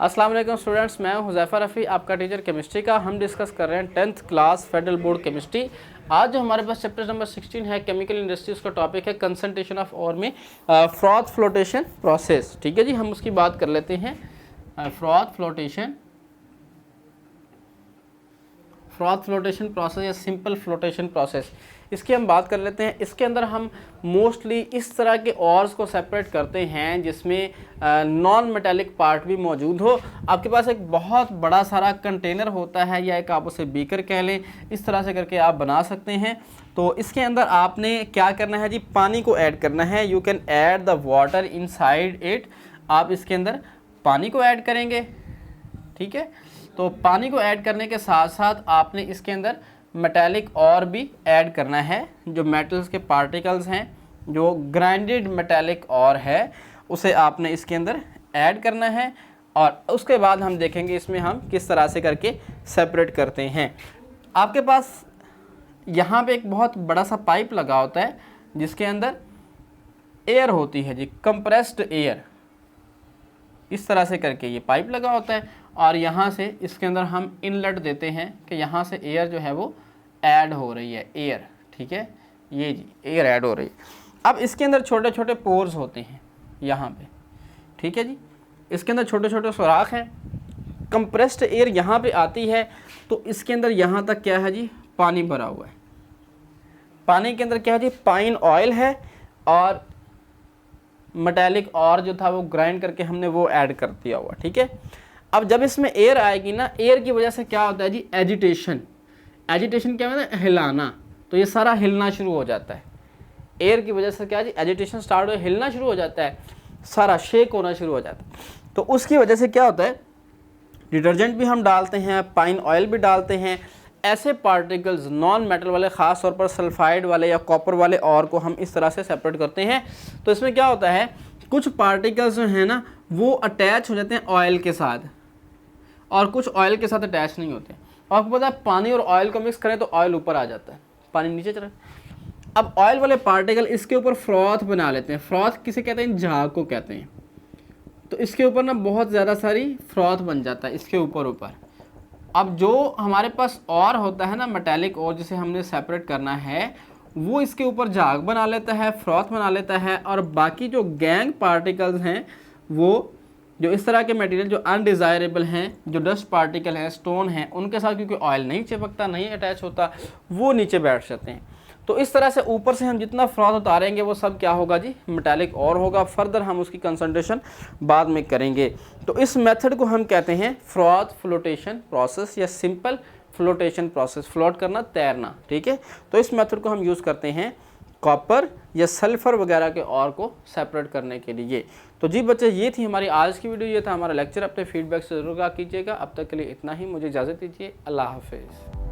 अस्सलाम वालेकुम स्टूडेंट्स, मैं हूं हुज़ैफ़ा रफ़ी, आपका टीचर केमिस्ट्री का। हम डिस्कस कर रहे हैं 10th class federal board chemistry. आज जो हमारे पास चैप्टर नंबर 16 है केमिकल इंडस्ट्री, उसका टॉपिक है कंसंट्रेशन ऑफ और में फ्रॉथ फ्लोटेशन प्रोसेस। ठीक है जी, हम उसकी बात कर लेते हैं। फ्रॉथ फ्लोटेशन प्रोसेस या सिंपल फ्लोटेशन प्रोसेस, इसकी हम बात कर लेते हैं। इसके अंदर हम मोस्टली इस तरह के ऑर्स को सेपरेट करते हैं जिसमें नॉन मेटेलिक पार्ट भी मौजूद हो। आपके पास एक बहुत बड़ा सारा कंटेनर होता है या एक आप उसे बीकर कह लें, इस तरह से करके आप बना सकते हैं। तो इसके अंदर आपने क्या करना है जी, पानी को ऐड करना है। You can add the water inside it. आप इसके अंदर पानी को ऐड करेंगे, ठीक है। तो पानी को ऐड करने के साथ साथ आपने इसके अंदर मेटालिक और भी ऐड करना है। जो मेटल्स के पार्टिकल्स हैं, जो ग्राइंडेड मेटालिक और है, उसे आपने इसके अंदर ऐड करना है। और उसके बाद हम देखेंगे इसमें हम किस तरह से करके सेपरेट करते हैं। आपके पास यहाँ पे एक बहुत बड़ा सा पाइप लगा होता है जिसके अंदर एयर होती है जी, कंप्रेस्ड एयर। इस तरह से करके ये पाइप लगा होता है और यहाँ से इसके अंदर हम इनलेट देते हैं कि यहाँ से एयर जो है वो ऐड हो रही है, एयर, ठीक है। ये जी एयर ऐड हो रही है। अब इसके अंदर छोटे छोटे पोर्स होते हैं यहाँ पे, ठीक है जी। इसके अंदर छोटे छोटे सुराख हैं। कंप्रेस्ड एयर यहाँ पे आती है तो इसके अंदर यहाँ तक क्या है जी, पानी भरा हुआ है। पानी के अंदर क्या है जी, पाइन ऑयल है और मेटालिक और जो था वो ग्राइंड करके हमने वो ऐड कर दिया हुआ, ठीक है। अब जब इसमें एयर आएगी ना, एयर की वजह से क्या होता है जी, एजिटेशन। एजिटेशन क्या मतलब हिलाना, तो ये सारा हिलना शुरू हो जाता है। एयर की वजह से क्या है जी, एजिटेशन स्टार्ट हो, हिलना शुरू हो जाता है, सारा शेक होना शुरू हो जाता है। तो उसकी वजह से क्या होता है, डिटर्जेंट भी हम डालते हैं, पाइन ऑयल भी डालते हैं। ऐसे पार्टिकल्स नॉन मेटल वाले, ख़ास तौर पर सल्फाइड वाले या कॉपर वाले और को हम इस तरह से सेपरेट करते हैं। तो इसमें क्या होता है, कुछ पार्टिकल्स जो है ना वो अटैच हो जाते हैं ऑयल के साथ और कुछ ऑयल के साथ अटैच नहीं होते। और आपको पता है पानी और ऑयल को मिक्स करें तो ऑयल ऊपर आ जाता है, पानी नीचे चला। अब ऑयल वाले पार्टिकल इसके ऊपर फ्रॉथ बना लेते हैं। फ्रॉथ किसे कहते हैं, झाग को कहते हैं। तो इसके ऊपर ना बहुत ज़्यादा सारी फ्रॉथ बन जाता है इसके ऊपर। अब जो हमारे पास और होता है ना मेटालिक और, जिसे हमने सेपरेट करना है, वो इसके ऊपर झाग बना लेता है, फ्रॉथ बना लेता है। और बाकी जो गैंग पार्टिकल्स हैं, वो जो इस तरह के मटेरियल जो अनडिज़ायरेबल हैं, जो डस्ट पार्टिकल हैं, स्टोन हैं, उनके साथ क्योंकि ऑयल नहीं चिपकता, नहीं अटैच होता, वो नीचे बैठ जाते हैं। तो इस तरह से ऊपर से हम जितना फ्रॉथ उतारेंगे वो सब क्या होगा जी, मेटालिक और होगा। फर्दर हम उसकी कंसंट्रेशन बाद में करेंगे। तो इस मेथड को हम कहते हैं फ्रॉथ फ्लोटेशन प्रोसेस या सिंपल फ्लोटेशन प्रोसेस। फ्लोट करना, तैरना, ठीक है। तो इस मेथड को हम यूज़ करते हैं कॉपर या सल्फ़र वगैरह के और को सेपरेट करने के लिए। तो जी बच्चे, ये थी हमारी आज की वीडियो, ये था हमारा लेक्चर। अपने फीडबैक से ज़रूर कीजिएगा। अब तक के लिए इतना ही, मुझे इजाज़त दीजिए। अल्लाह हाफ़िज़।